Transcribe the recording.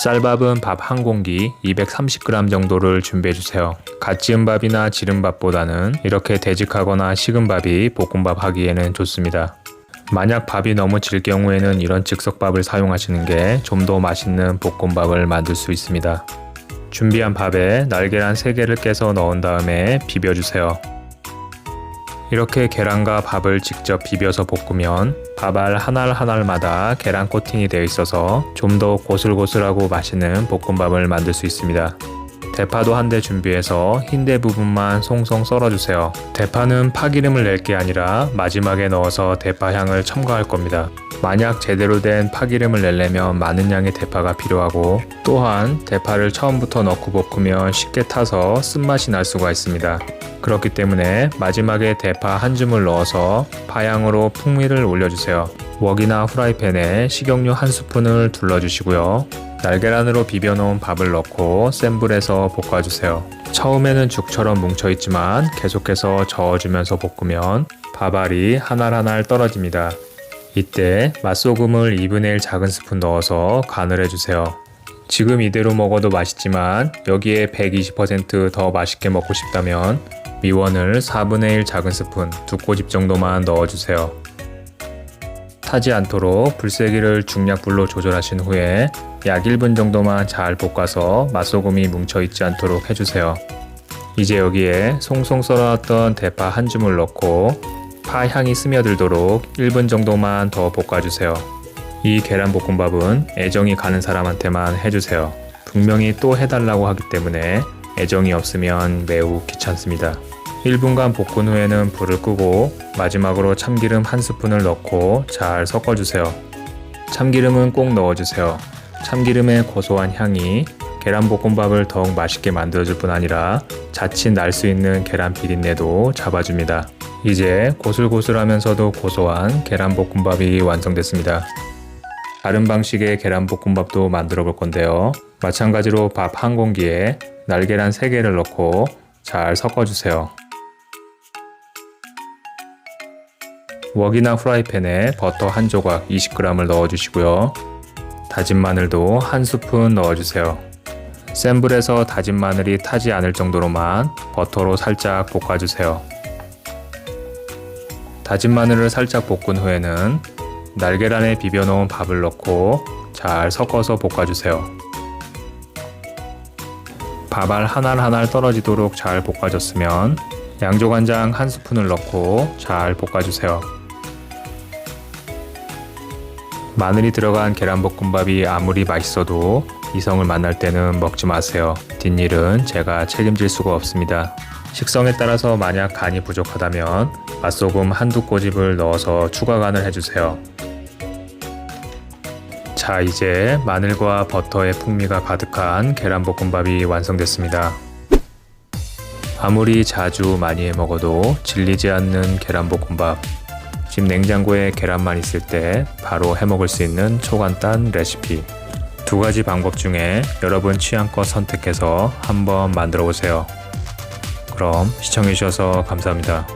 쌀밥은 밥 한 공기 230g 정도를 준비해주세요. 갓 지은 밥이나 지른 밥보다는 이렇게 되직하거나 식은 밥이 볶음밥 하기에는 좋습니다. 만약 밥이 너무 질 경우에는 이런 즉석밥을 사용하시는 게 좀 더 맛있는 볶음밥을 만들 수 있습니다. 준비한 밥에 날계란 3개를 깨서 넣은 다음에 비벼주세요. 이렇게 계란과 밥을 직접 비벼서 볶으면 밥알 하나마다 계란 코팅이 되어 있어서 좀 더 고슬고슬하고 맛있는 볶음밥을 만들 수 있습니다. 대파도 한 대 준비해서 흰대 부분만 송송 썰어주세요. 대파는 파기름을 낼 게 아니라 마지막에 넣어서 대파 향을 첨가할 겁니다. 만약 제대로 된 파기름을 내려면 많은 양의 대파가 필요하고, 또한 대파를 처음부터 넣고 볶으면 쉽게 타서 쓴맛이 날 수가 있습니다. 그렇기 때문에 마지막에 대파 한 줌을 넣어서 파향으로 풍미를 올려주세요. 웍이나 후라이팬에 식용유 한 스푼을 둘러주시고요. 날계란으로 비벼놓은 밥을 넣고 센 불에서 볶아주세요. 처음에는 죽처럼 뭉쳐있지만 계속해서 저어주면서 볶으면 밥알이 하나하나 떨어집니다. 이때 맛소금을 2분의 1 작은 스푼 넣어서 간을 해주세요. 지금 이대로 먹어도 맛있지만 여기에 120% 더 맛있게 먹고 싶다면 미원을 4분의 1 작은 스푼 2꼬집 정도만 넣어주세요. 타지 않도록 불세기를 중약불로 조절하신 후에 약 1분 정도만 잘 볶아서 맛소금이 뭉쳐있지 않도록 해주세요. 이제 여기에 송송 썰어놨던 대파 한 줌을 넣고 파 향이 스며들도록 1분 정도만 더 볶아주세요. 이 계란볶음밥은 애정이 가는 사람한테만 해주세요. 분명히 또 해달라고 하기 때문에 애정이 없으면 매우 귀찮습니다. 1분간 볶은 후에는 불을 끄고 마지막으로 참기름 한 스푼을 넣고 잘 섞어주세요. 참기름은 꼭 넣어주세요. 참기름의 고소한 향이 계란볶음밥을 더욱 맛있게 만들어줄 뿐 아니라 자칫 날 수 있는 계란 비린내도 잡아줍니다. 이제 고슬고슬하면서도 고소한 계란볶음밥이 완성됐습니다. 다른 방식의 계란볶음밥도 만들어 볼 건데요. 마찬가지로 밥 한 공기에 날계란 3개를 넣고 잘 섞어주세요. 웍이나 후라이팬에 버터 한 조각 20g을 넣어주시고요. 다진 마늘도 한 스푼 넣어주세요. 센 불에서 다진 마늘이 타지 않을 정도로만 버터로 살짝 볶아주세요. 다진 마늘을 살짝 볶은 후에는 날계란에 비벼놓은 밥을 넣고 잘 섞어서 볶아주세요. 밥알 하나하나 떨어지도록 잘 볶아줬으면 양조간장 한 스푼을 넣고 잘 볶아주세요. 마늘이 들어간 계란볶음밥이 아무리 맛있어도 이성을 만날 때는 먹지 마세요. 뒷일은 제가 책임질 수가 없습니다. 식성에 따라서 만약 간이 부족하다면 맛소금 한두 꼬집을 넣어서 추가 간을 해주세요. 자, 이제 마늘과 버터의 풍미가 가득한 계란볶음밥이 완성됐습니다. 아무리 자주 많이 해 먹어도 질리지 않는 계란볶음밥. 집 냉장고에 계란만 있을 때 바로 해 먹을 수 있는 초간단 레시피. 2가지 방법 중에 여러분 취향껏 선택해서 한번 만들어 보세요. 그럼 시청해 주셔서 감사합니다.